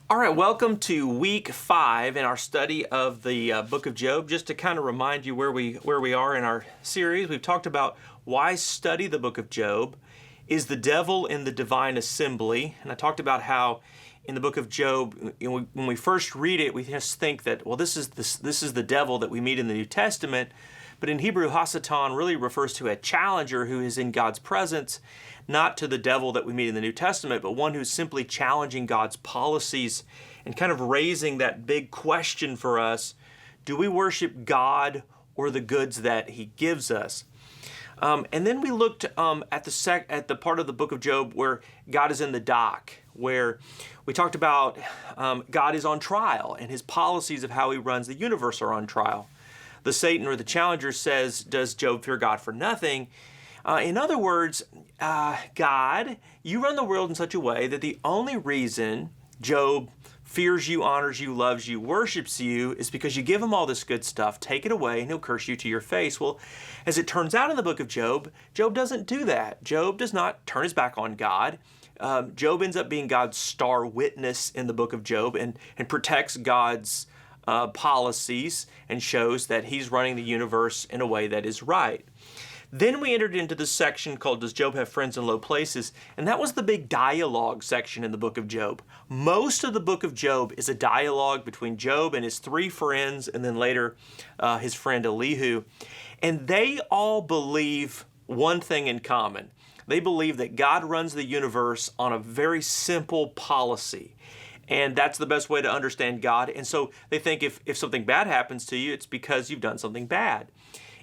All right, welcome to week 5 in our study of the book of Job. Just to kind of remind you where we are in our series, we've talked about why study the book of Job. Is the devil in the divine assembly? And I talked about how in the book of Job, when we first read it, we just think that, well, this is the devil that we meet in the New Testament. But in Hebrew, Hasatan really refers to a challenger who is in God's presence, not to the devil that we meet in the New Testament, but one who's simply challenging God's policies and kind of raising that big question for us: do we worship God or the goods that He gives us? And then we looked at the part of the book of Job where God is in the dock, where we talked about God is on trial and His policies of how He runs the universe are on trial. The Satan or the challenger says, does Job fear God for nothing? In other words, God, you run the world in such a way that the only reason Job fears you, honors you, loves you, worships you is because you give him all this good stuff, take it away, and he'll curse you to your face. Well, as it turns out in the book of Job, Job doesn't do that. Job does not turn his back on God. Job ends up being God's star witness in the book of Job and protects God's policies and shows that he's running the universe in a way that is right. Then we entered into this section called Does Job Have Friends in Low Places? And that was the big dialogue section in the book of Job. Most of the book of Job is a dialogue between Job and his 3 friends and then later his friend Elihu. And they all believe one thing in common. They believe that God runs the universe on a very simple policy. And that's the best way to understand God. And so they think if something bad happens to you, it's because you've done something bad.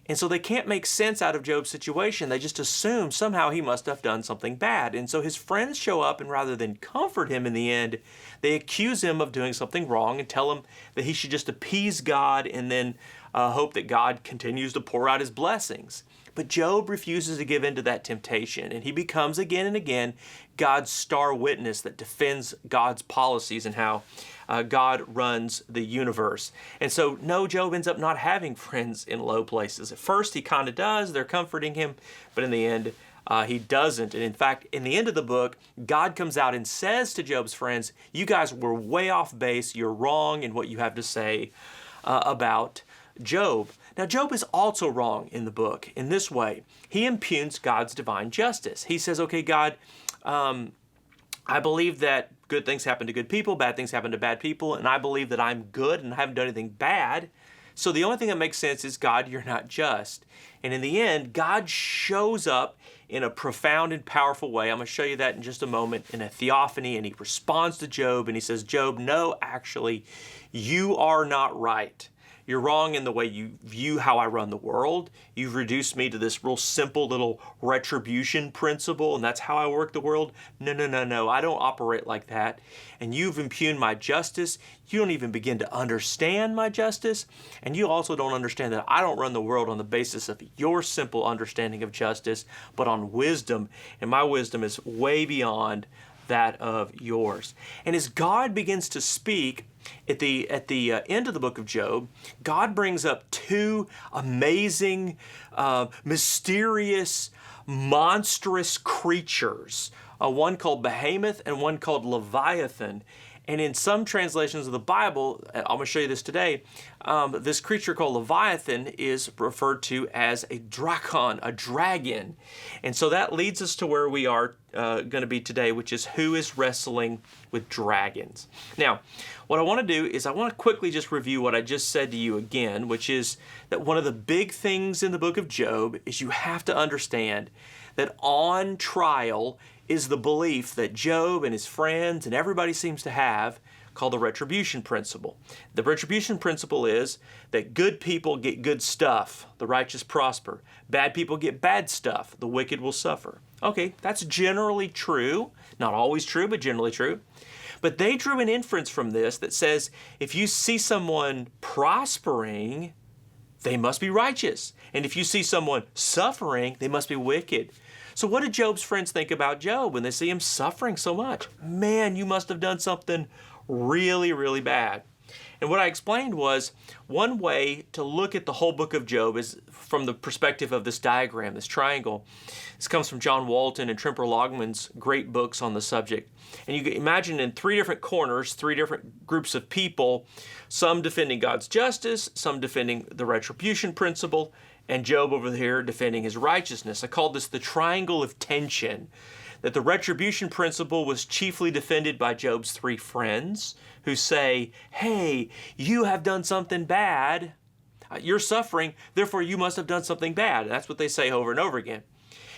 And so they can't make sense out of Job's situation. They just assume somehow he must have done something bad. And so his friends show up, and rather than comfort him in the end, they accuse him of doing something wrong and tell him that he should just appease God and then hope that God continues to pour out His blessings. But Job refuses to give in to that temptation, and he becomes again and again God's star witness that defends God's policies and how God runs the universe. And so, no, Job ends up not having friends in low places. At first, he kind of does. They're comforting him, but in the end, he doesn't. And in fact, in the end of the book, God comes out and says to Job's friends, you guys were way off base. You're wrong in what you have to say about Job. Now, Job is also wrong in the book in this way. He impugns God's divine justice. He says, okay, God, I believe that good things happen to good people, bad things happen to bad people, and I believe that I'm good and I haven't done anything bad. So the only thing that makes sense is, God, you're not just. And in the end, God shows up in a profound and powerful way. I'm going to show you that in just a moment, in a theophany, and He responds to Job and He says, Job, no, actually, you are not right. You're wrong in the way you view how I run the world. You've reduced me to this real simple little retribution principle, and that's how I work the world. No. I don't operate like that. And you've impugned my justice. You don't even begin to understand my justice. And you also don't understand that I don't run the world on the basis of your simple understanding of justice, but on wisdom. And my wisdom is way beyond that of yours. And as God begins to speak at the end of the book of Job, God brings up 2 amazing, mysterious, monstrous creatures, one called Behemoth and one called Leviathan. And in some translations of the Bible, I'm going to show you this today, this creature called Leviathan is referred to as a drakon, a dragon. And so that leads us to where we are going to be today, which is who is wrestling with dragons. Now, what I want to do is I want to quickly just review what I just said to you again, which is that one of the big things in the book of Job is you have to understand that on trial is the belief that Job and his friends and everybody seems to have, called the retribution principle. The retribution principle is that good people get good stuff, the righteous prosper. Bad people get bad stuff, the wicked will suffer. Okay, that's generally true. Not always true, but generally true. But they drew an inference from this that says if you see someone prospering, they must be righteous. And if you see someone suffering, they must be wicked. So what did Job's friends think about Job when they see him suffering so much? Man, you must have done something really, really bad. And what I explained was one way to look at the whole book of Job is from the perspective of this diagram, this triangle. This comes from John Walton and Tremper Logman's great books on the subject. And you can imagine in three different corners, three different groups of people, some defending God's justice, some defending the retribution principle, and Job over here defending his righteousness. I called this the triangle of tension, that the retribution principle was chiefly defended by Job's three friends who say, hey, you have done something bad. You're suffering, therefore you must have done something bad. That's what they say over and over again.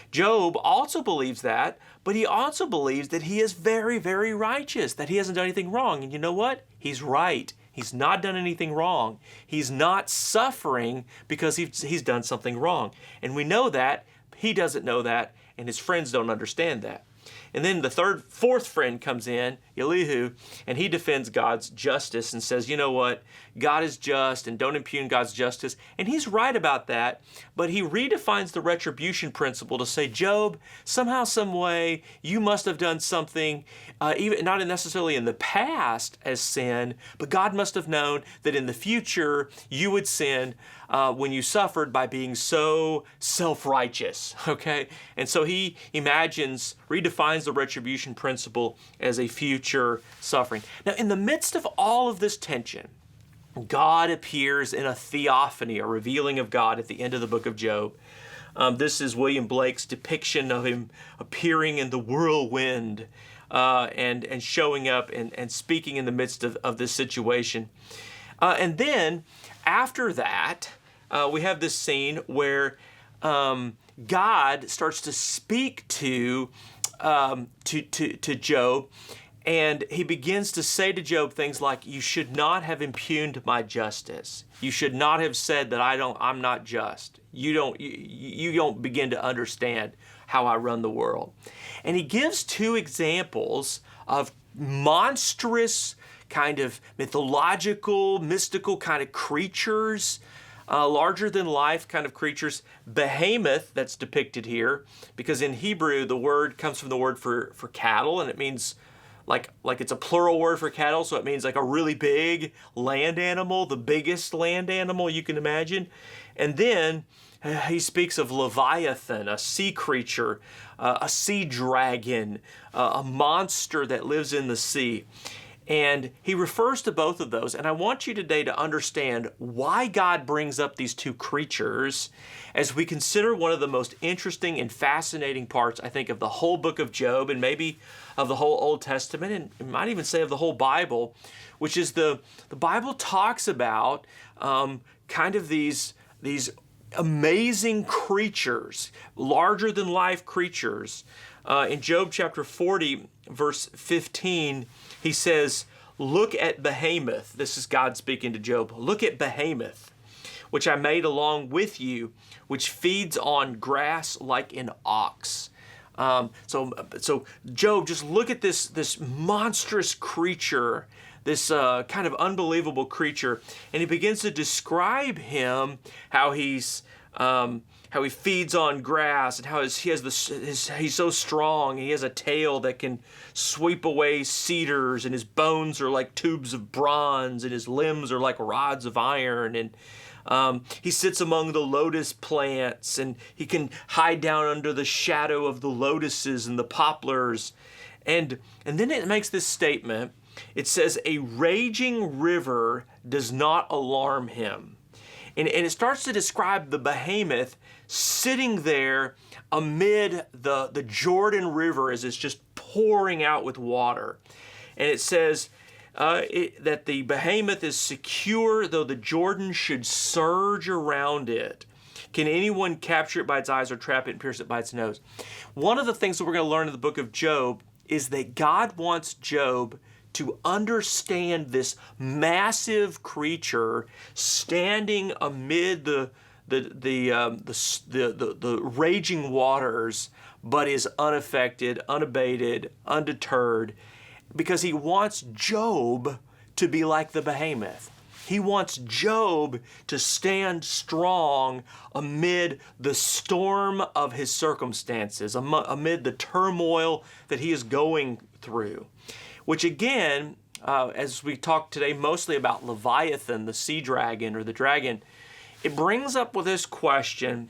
Job also believes that, but he also believes that he is very, very righteous, that he hasn't done anything wrong. And you know what? He's right. He's not done anything wrong. He's not suffering because he's done something wrong. And we know that. He doesn't know that, and his friends don't understand that. And then the fourth friend comes in, Elihu, and he defends God's justice and says, you know what? God is just and don't impugn God's justice. And he's right about that, but he redefines the retribution principle to say, Job, somehow, some way, you must have done something, even not necessarily in the past as sin, but God must have known that in the future you would sin when you suffered by being so self-righteous, okay? And so he redefines the retribution principle as a future suffering. Now, in the midst of all of this tension, God appears in a theophany, a revealing of God at the end of the book of Job. This is William Blake's depiction of him appearing in the whirlwind and showing up and speaking in the midst of this situation. And then, after that, we have this scene where God starts to speak to Job, and he begins to say to Job things like, you should not have impugned my justice. You should not have said that I'm not just. You don't begin to understand how I run the world. And he gives two examples of monstrous kind of mythological, mystical kind of creatures, larger than life kind of creatures. Behemoth, that's depicted here, because in Hebrew the word comes from the word for cattle, and it means like it's a plural word for cattle, so it means like a really big land animal, the biggest land animal you can imagine. And then he speaks of Leviathan, a sea creature, a sea dragon, a monster that lives in the sea. And he refers to both of those. And I want you today to understand why God brings up these two creatures as we consider one of the most interesting and fascinating parts, I think, of the whole book of Job, and maybe of the whole Old Testament, and might even say of the whole Bible, which is the Bible talks about kind of these amazing creatures, larger than life creatures. In Job chapter 40, verse 15, he says, look at Behemoth. This is God speaking to Job. Look at Behemoth, which I made along with you, which feeds on grass like an ox. So Job, just look at this monstrous creature, this kind of unbelievable creature, and he begins to describe him, how he feeds on grass, and how he's so strong, and he has a tail that can sweep away cedars, and his bones are like tubes of bronze, and his limbs are like rods of iron, and he sits among the lotus plants, and he can hide down under the shadow of the lotuses and the poplars. And then it makes this statement. It says, a raging river does not alarm him. And it starts to describe the behemoth sitting there amid the Jordan River as it's just pouring out with water. And it says that the behemoth is secure, though the Jordan should surge around it. Can anyone capture it by its eyes or trap it and pierce it by its nose? One of the things that we're going to learn in the book of Job is that God wants Job to understand this massive creature standing amid the raging waters, but is unaffected, unabated, undeterred, because he wants Job to be like the behemoth. He wants Job to stand strong amid the storm of his circumstances, amid the turmoil that he is going through. Which again, as we talk today mostly about Leviathan, the sea dragon or the dragon, it brings up with this question,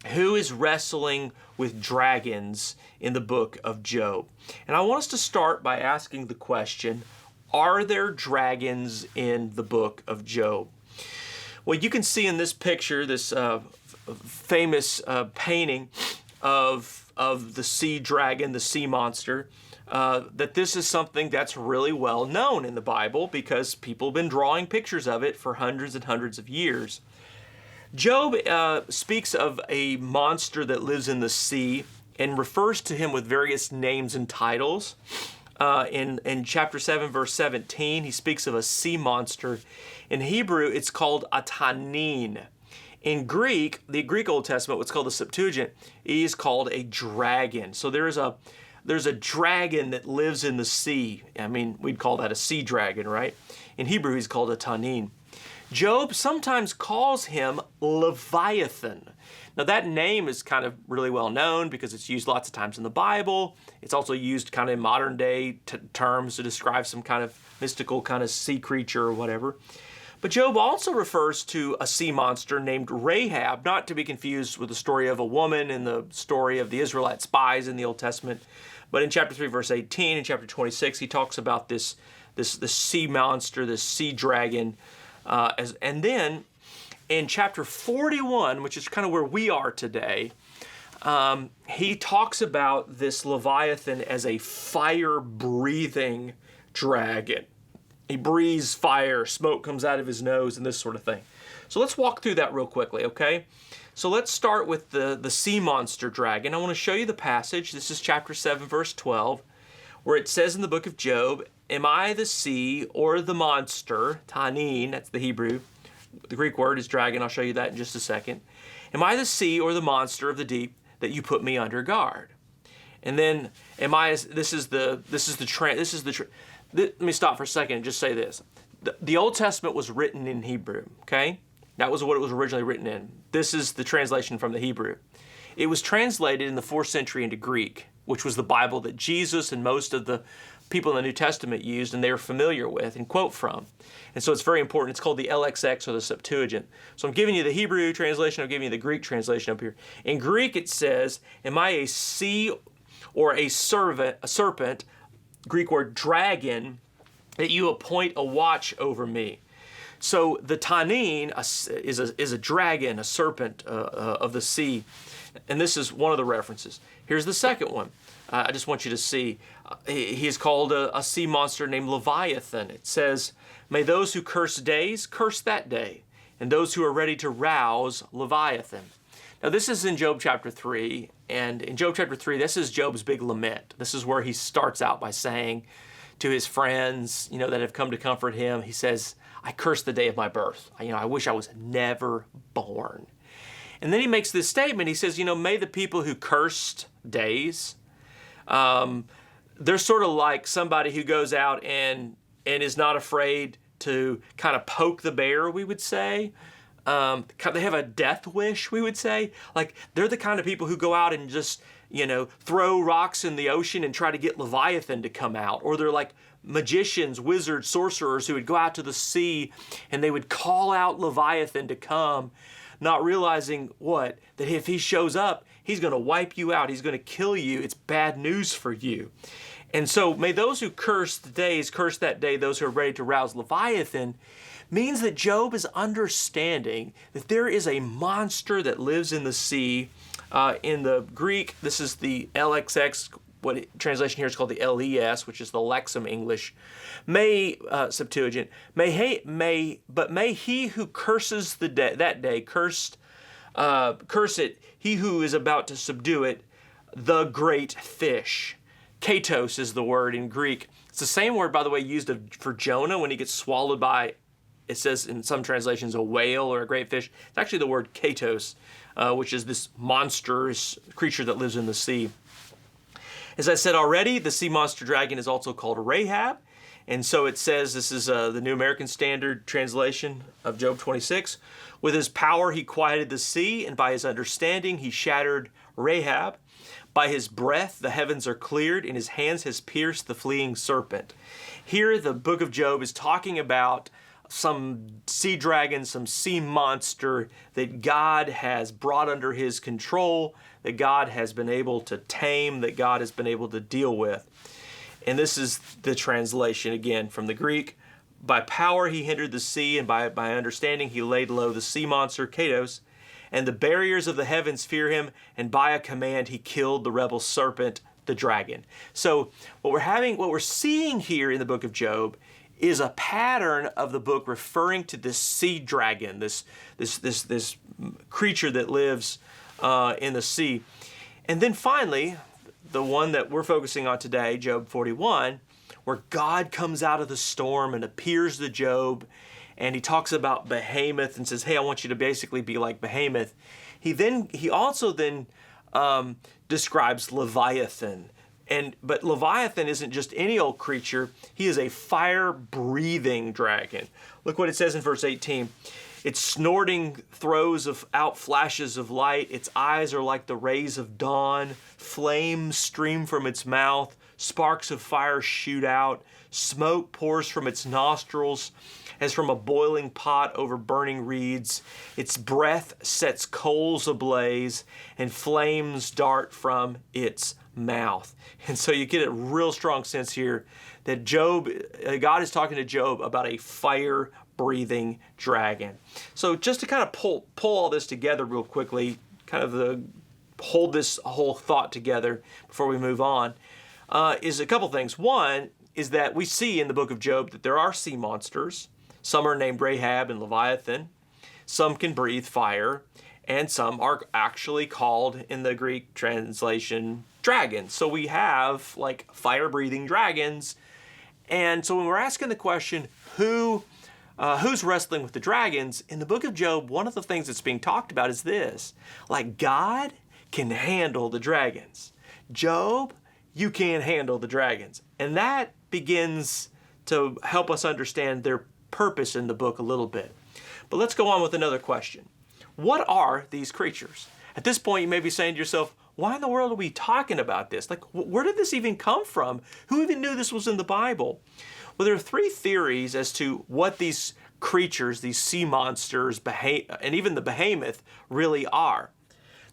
who is wrestling with dragons in the book of Job? And I want us to start by asking the question, are there dragons in the book of Job? Well, you can see in this picture, this famous painting of the sea dragon, the sea monster, that this is something that's really well known in the Bible because people have been drawing pictures of it for hundreds and hundreds of years. Job speaks of a monster that lives in the sea and refers to him with various names and titles. In chapter 7, verse 17, he speaks of a sea monster. In Hebrew, it's called a tanin. In Greek, the Greek Old Testament, what's called the Septuagint, is called a dragon. So there's a dragon that lives in the sea. I mean, we'd call that a sea dragon, right? In Hebrew, he's called a tanin. Job sometimes calls him Leviathan. Now that name is kind of really well known because it's used lots of times in the Bible. It's also used kind of in modern day terms to describe some kind of mystical kind of sea creature or whatever. But Job also refers to a sea monster named Rahab, not to be confused with the story of a woman in the story of the Israelite spies in the Old Testament. But in chapter 3, verse 18, and chapter 26, he talks about this sea monster, this sea dragon. And then in chapter 41, which is kind of where we are today, he talks about this Leviathan as a fire-breathing dragon. He breathes fire, smoke comes out of his nose, and this sort of thing. So let's walk through that real quickly, okay? So let's start with the sea monster dragon. I want to show you the passage. This is chapter 7, verse 12, where it says in the book of Job, "Am I the sea or the monster?" Tanin, that's the Hebrew. The Greek word is dragon. I'll show you that in just a second. "Am I the sea or the monster of the deep that you put me under guard?" And then, let me stop for a second and just say this. The Old Testament was written in Hebrew, okay? That was what it was originally written in. This is the translation from the Hebrew. It was translated in the 4th century into Greek, which was the Bible that Jesus and most of the people in the New Testament used and they were familiar with and quote from. And so it's very important. It's called the LXX or the Septuagint. So I'm giving you the Hebrew translation. I'm giving you the Greek translation up here. In Greek it says, "Am I a sea or a serpent, Greek word dragon, that you appoint a watch over me?" So the tanin is a dragon, a serpent of the sea. And this is one of the references. Here's the second one. I just want you to see. He is called a sea monster named Leviathan. It says, "May those who curse days curse that day, and those who are ready to rouse Leviathan." Now this is in Job chapter 3, and in Job chapter 3, this is Job's big lament. This is where he starts out by saying to his friends, that have come to comfort him, he says, "I curse the day of my birth. I wish I was never born." And then he makes this statement. He says, "May the people who cursed days," they're sort of like somebody who goes out and is not afraid to kind of poke the bear, we would say. They have a death wish, we would say. Like they're the kind of people who go out and just, throw rocks in the ocean and try to get Leviathan to come out. Or they're like magicians, wizards, sorcerers who would go out to the sea and they would call out Leviathan to come, not realizing that if he shows up, he's going to wipe you out. He's going to kill you. It's bad news for you. And so may those who curse the days curse that day, those who are ready to rouse Leviathan, means that Job is understanding that there is a monster that lives in the sea. In the Greek, this is the LXX, translation here is called the LES, which is the Lexham English. Septuagint, may he who curses that day curse it, he who is about to subdue it, the great fish. Katos is the word in Greek. It's the same word, by the way, used for Jonah when he gets swallowed by, it says in some translations, a whale or a great fish. It's actually the word katos, which is this monstrous creature that lives in the sea. As I said already, the sea monster dragon is also called Rahab. And so it says, this is the New American Standard translation of Job 26. "With his power he quieted the sea, and by his understanding he shattered Rahab. By his breath the heavens are cleared, and his hands has pierced the fleeing serpent. Here the book of Job is talking about some sea dragon, some sea monster that God has brought under his control, that God has been able to tame, that God has been able to deal with. And this is the translation again from the Greek. By power he hindered the sea, and by understanding he laid low the sea monster, Kados. And the barriers of the heavens fear him, and by a command he killed the rebel serpent, the dragon. So what we're seeing here in the book of Job is a pattern of the book referring to this sea dragon, this creature that lives in the sea. And then finally, the one that we're focusing on today, Job 41, where God comes out of the storm and appears to Job, and he talks about Behemoth and says, hey, I want you to basically be like Behemoth. He also describes Leviathan. But Leviathan isn't just any old creature. He is a fire-breathing dragon. Look what it says in verse 18. Its snorting throws out flashes of light. Its eyes are like the rays of dawn. Flames stream from its mouth. Sparks of fire shoot out. Smoke pours from its nostrils as from a boiling pot over burning reeds. Its breath sets coals ablaze, and flames dart from its mouth. And so you get a real strong sense here that God is talking to Job about a fire-breathing dragon. So just to kind of pull all this together real quickly, kind of hold this whole thought together before we move on, is a couple things. One is that we see in the book of Job that there are sea monsters. Some are named Rahab and Leviathan. Some can breathe fire. And some are actually called, in the Greek translation, dragons. So we have like fire-breathing dragons. And so when we're asking the question, who's wrestling with the dragons, in the book of Job, one of the things that's being talked about is this. Like, God can handle the dragons. Job, you can't handle the dragons. And that begins to help us understand their purpose in the book a little bit. But let's go on with another question. What are these creatures? At this point, you may be saying to yourself, why in the world are we talking about this? Like, where did this even come from? Who even knew this was in the Bible? Well, there are three theories as to what these creatures, these sea monsters, and even the behemoth really are.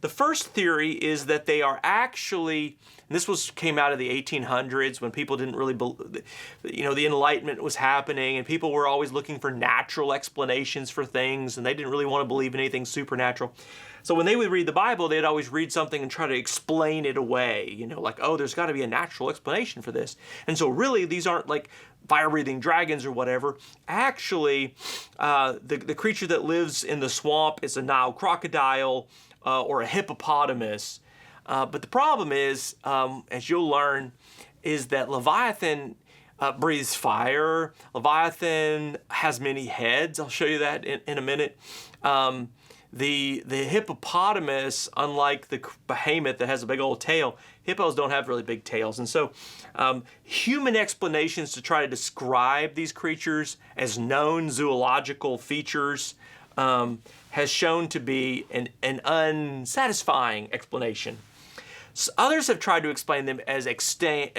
The first theory is that they are actually, and this came out of the 1800s when people didn't really believe, the Enlightenment was happening and people were always looking for natural explanations for things and they didn't really want to believe in anything supernatural. So when they would read the Bible, they'd always read something and try to explain it away, like, oh, there's got to be a natural explanation for this. And so really, these aren't like fire-breathing dragons or whatever. Actually, the creature that lives in the swamp is a Nile crocodile, or a hippopotamus. But the problem is, as you'll learn, is that Leviathan breathes fire. Leviathan has many heads. I'll show you that in a minute. The hippopotamus, unlike the behemoth that has a big old tail, hippos don't have really big tails. And so human explanations to try to describe these creatures as known zoological features has shown to be an unsatisfying explanation. So others have tried to explain them as extinct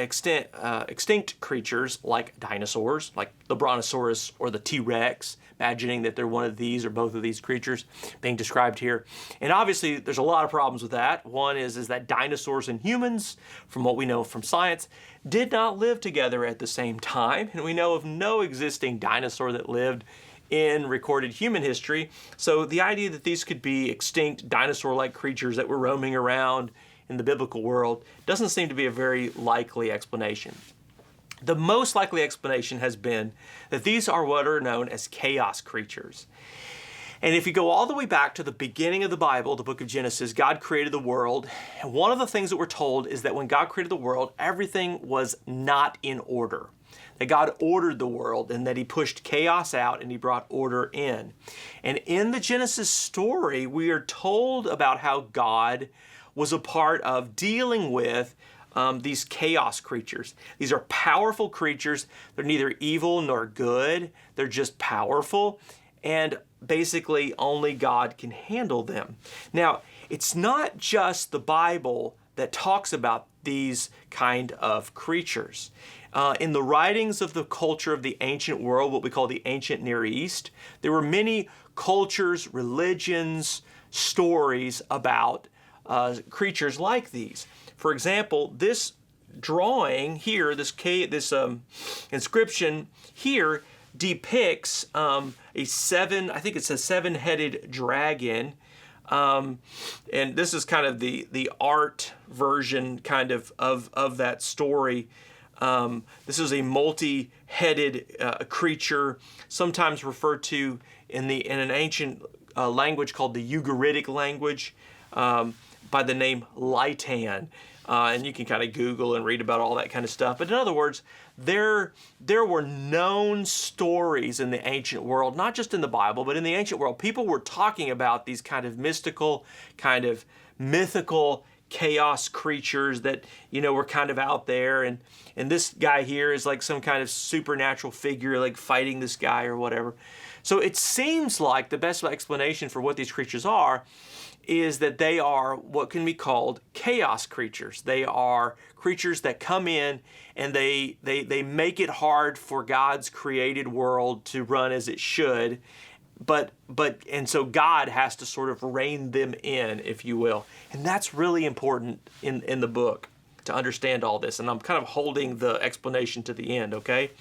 creatures like dinosaurs, like the Brontosaurus or the T-Rex, imagining that they're one of these or both of these creatures being described here. And obviously there's a lot of problems with that. One is that dinosaurs and humans, from what we know from science, did not live together at the same time. And we know of no existing dinosaur that lived in recorded human history. So the idea that these could be extinct dinosaur-like creatures that were roaming around in the biblical world doesn't seem to be a very likely explanation. The most likely explanation has been that these are what are known as chaos creatures. And if you go all the way back to the beginning of the Bible, the book of Genesis, God created the world. And one of the things that we're told is that when God created the world, everything was not in order. That God ordered the world and that he pushed chaos out and he brought order in. And in the Genesis story, we are told about how God was a part of dealing with these chaos creatures. These are powerful creatures. They're neither evil nor good. They're just powerful. And basically only God can handle them. Now, it's not just the Bible that talks about these kind of creatures. In the writings of the culture of the ancient world, what we call the ancient Near East, there were many cultures, religions, stories about creatures like these. For example, this drawing here, this inscription here depicts I think it's a seven-headed dragon. And this is kind of the art version kind of that story. This is a multi-headed creature, sometimes referred to in an ancient language called the Ugaritic language by the name Litan. And you can kind of Google and read about all that kind of stuff. But in other words, there were known stories in the ancient world, not just in the Bible, but in the ancient world. People were talking about these kind of mystical, kind of mythical chaos creatures that, were kind of out there. And this guy here is like some kind of supernatural figure, like fighting this guy or whatever. So it seems like the best explanation for what these creatures are is that they are what can be called chaos creatures. They are creatures that come in and they make it hard for God's created world to run as it should. And so God has to sort of rein them in, if you will. And that's really important in the book to understand all this. And I'm kind of holding the explanation to the end, okay?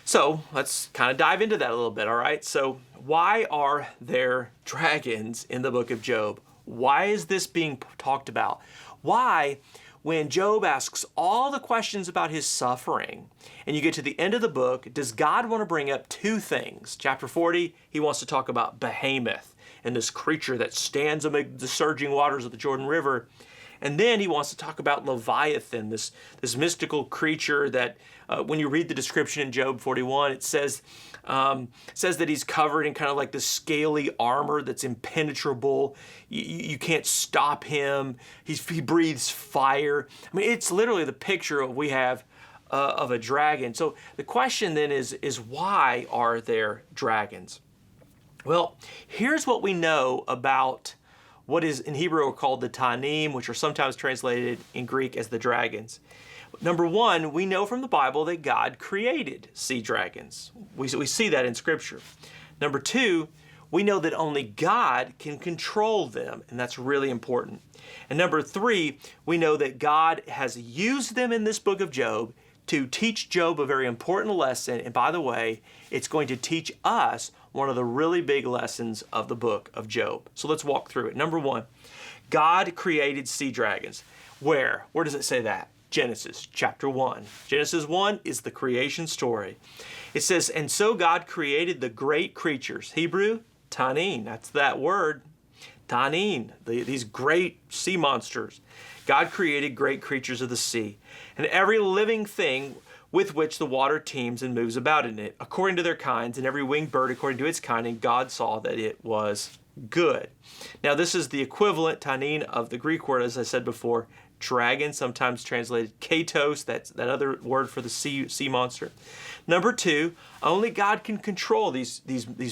So let's kind of dive into that a little bit, all right? So why are there dragons in the book of Job? Why is this being talked about? Why, when Job asks all the questions about his suffering, and you get to the end of the book, does God want to bring up two things? Chapter 40, he wants to talk about Behemoth and this creature that stands amid the surging waters of the Jordan River. And then he wants to talk about Leviathan, this mystical creature that when you read the description in Job 41, it says that he's covered in kind of like this scaly armor that's impenetrable. You can't stop him. He breathes fire. I mean, it's literally the picture we have of a dragon. So the question then is why are there dragons? Well, here's what we know about what is in Hebrew called the Tanim, which are sometimes translated in Greek as the dragons. Number one, we know from the Bible that God created sea dragons. We see that in Scripture. Number two, we know that only God can control them, and that's really important. And number three, we know that God has used them in this book of Job to teach Job a very important lesson. And by the way, it's going to teach us one of the really big lessons of the book of Job. So let's walk through it. Number one, God created sea dragons. Where? Where does it say that? Genesis chapter 1. Genesis 1 is the creation story. It says, and so God created the great creatures. Hebrew, tanin, that's that word. Tanin, these great sea monsters. God created great creatures of the sea, and every living thing with which the water teems and moves about in it, according to their kinds, and every winged bird according to its kind, and God saw that it was good. Now this is the equivalent, tanin, of the Greek word, as I said before, dragon, sometimes translated katos, that's that other word for the sea monster. Number two, only God can control these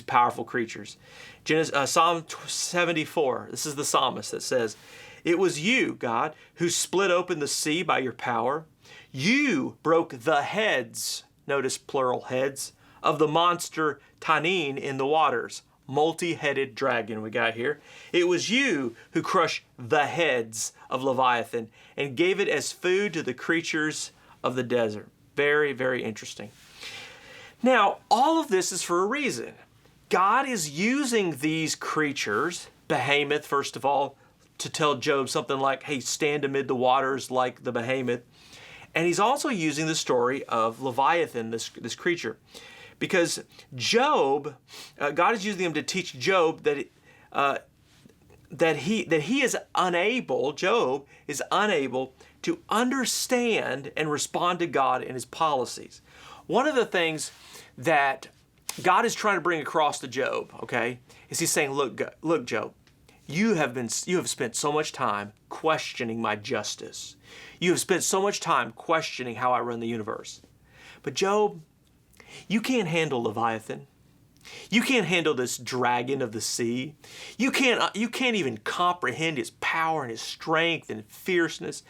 powerful creatures. Psalm 74, this is the psalmist that says, it was you, God, who split open the sea by your power. You broke the heads, notice plural heads, of the monster Tanin in the waters. Multi-headed dragon we got here. It was you who crushed the heads of Leviathan and gave it as food to the creatures of the desert. Very, very interesting. Now, all of this is for a reason. God is using these creatures, Behemoth, first of all, to tell Job something like, hey, stand amid the waters like the Behemoth. And he's also using the story of Leviathan, this creature. Because Job, God is using him to teach Job that he is unable, Job is unable to understand and respond to God and his policies. One of the things that God is trying to bring across to Job, okay, is he's saying, look, Job, you have spent so much time questioning my justice. You have spent so much time questioning how I run the universe. But Job, you can't handle Leviathan. You can't handle this dragon of the sea. You can't even comprehend his power and his strength and fierceness.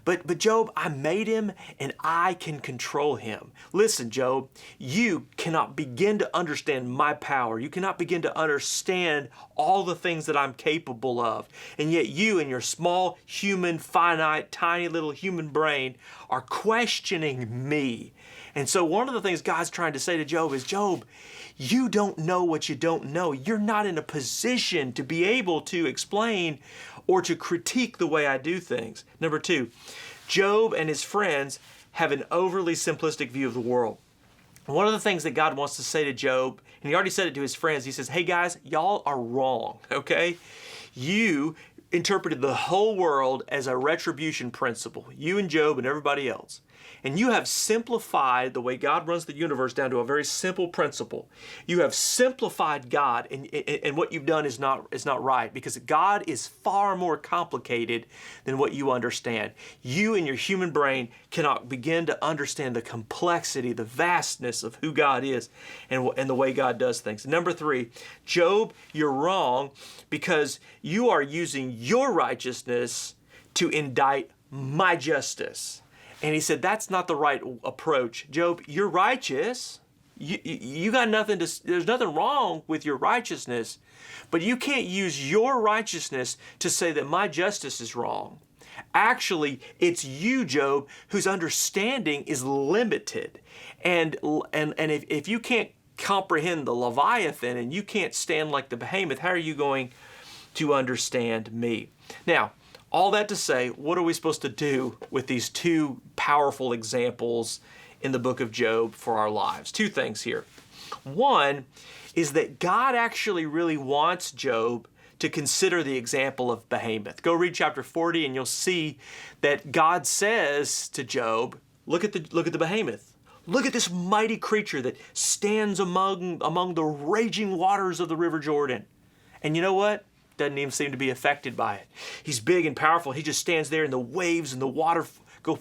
But Job, I made him and I can control him. Listen, Job, you cannot begin to understand my power. You cannot begin to understand all the things that I'm capable of. And yet you in your small, human, finite, tiny little human brain are questioning me. And so one of the things God's trying to say to Job is, Job, you don't know what you don't know. You're not in a position to be able to explain or to critique the way I do things. Number two, Job and his friends have an overly simplistic view of the world. One of the things that God wants to say to Job, and he already said it to his friends, he says, hey guys, y'all are wrong, okay? You interpreted the whole world as a retribution principle, you and Job and everybody else. And you have simplified the way God runs the universe down to a very simple principle. You have simplified God, and what you've done is not right, because God is far more complicated than what you understand. You in your human brain cannot begin to understand the complexity, the vastness of who God is and the way God does things. Number three, Job, you're wrong because you are using your righteousness to indict my justice. And he said, that's not the right approach. Job, you're righteous. You got nothing there's nothing wrong with your righteousness, but you can't use your righteousness to say that my justice is wrong. Actually, it's you, Job, whose understanding is limited. And if you can't comprehend the Leviathan and you can't stand like the behemoth, how are you going to understand me? Now, all that to say, what are we supposed to do with these two powerful examples in the book of Job for our lives? Two things here. One is that God actually really wants Job to consider the example of behemoth. Go read chapter 40 and you'll see that God says to Job, look at the behemoth. Look at this mighty creature that stands among the raging waters of the river Jordan. And you know what? Doesn't even seem to be affected by it. He's big and powerful. He just stands there and the waves and the water go.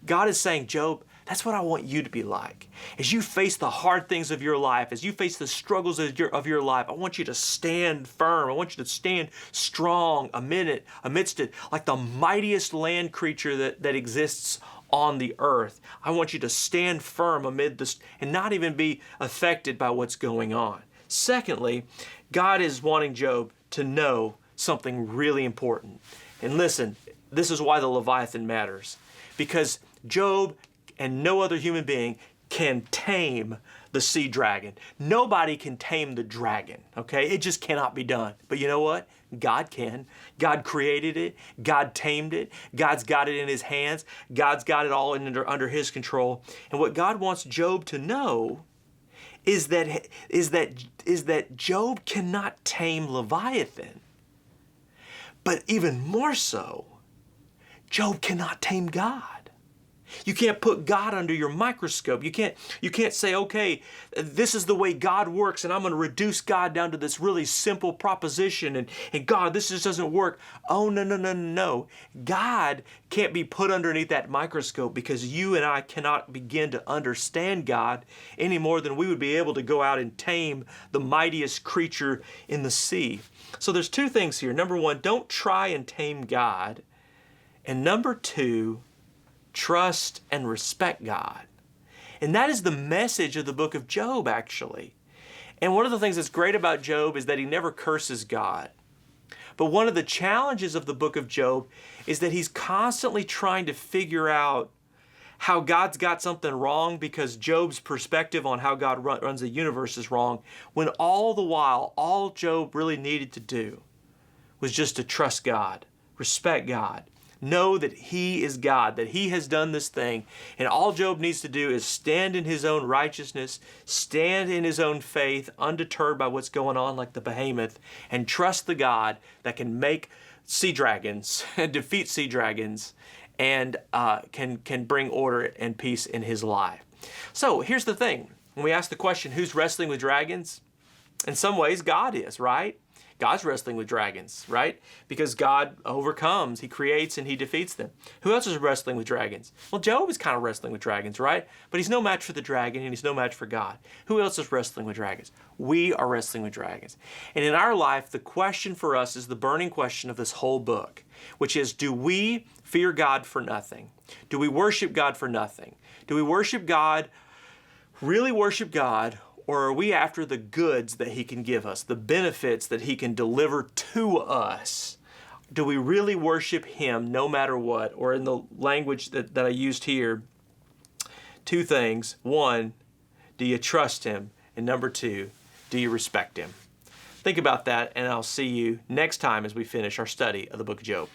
God is saying, Job, that's what I want you to be like. As you face the hard things of your life, as you face the struggles of your life, I want you to stand firm. I want you to stand strong amidst it, like the mightiest land creature that exists on the earth. I want you to stand firm amid this and not even be affected by what's going on. Secondly, God is wanting Job to know something really important. And listen, this is why the Leviathan matters. Because Job and no other human being can tame the sea dragon. Nobody can tame the dragon, okay? It just cannot be done. But you know what? God can. God created it. God tamed it. God's got it in his hands. God's got it all under his control. And what God wants Job to know is that Job cannot tame Leviathan. But even more so, Job cannot tame God. You can't put God under your microscope. You can't say, okay, this is the way God works and I'm going to reduce God down to this really simple proposition and God, this just doesn't work. Oh, no. God can't be put underneath that microscope because you and I cannot begin to understand God any more than we would be able to go out and tame the mightiest creature in the sea. So there's two things here. Number one, don't try and tame God. And number two, trust and respect God. And that is the message of the book of Job, actually. And one of the things that's great about Job is that he never curses God. But one of the challenges of the book of Job is that he's constantly trying to figure out how God's got something wrong because Job's perspective on how God runs the universe is wrong, when all the while, all Job really needed to do was just to trust God, respect God, know that he is God, that he has done this thing. And all Job needs to do is stand in his own righteousness, stand in his own faith, undeterred by what's going on like the behemoth, and trust the God that can make sea dragons and defeat sea dragons and can bring order and peace in his life. So here's the thing. When we ask the question, who's wrestling with dragons? In some ways, God is, right? God's wrestling with dragons, right? Because God overcomes, he creates, and he defeats them. Who else is wrestling with dragons? Well, Job is kind of wrestling with dragons, right? But he's no match for the dragon, and he's no match for God. Who else is wrestling with dragons? We are wrestling with dragons. And in our life, the question for us is the burning question of this whole book, which is, do we fear God for nothing? Do we worship God for nothing? Do we worship God, really worship God, or are we after the goods that he can give us, the benefits that he can deliver to us? Do we really worship him no matter what? Or in the language that I used here, two things. One, do you trust him? And number two, do you respect him? Think about that, and I'll see you next time as we finish our study of the book of Job.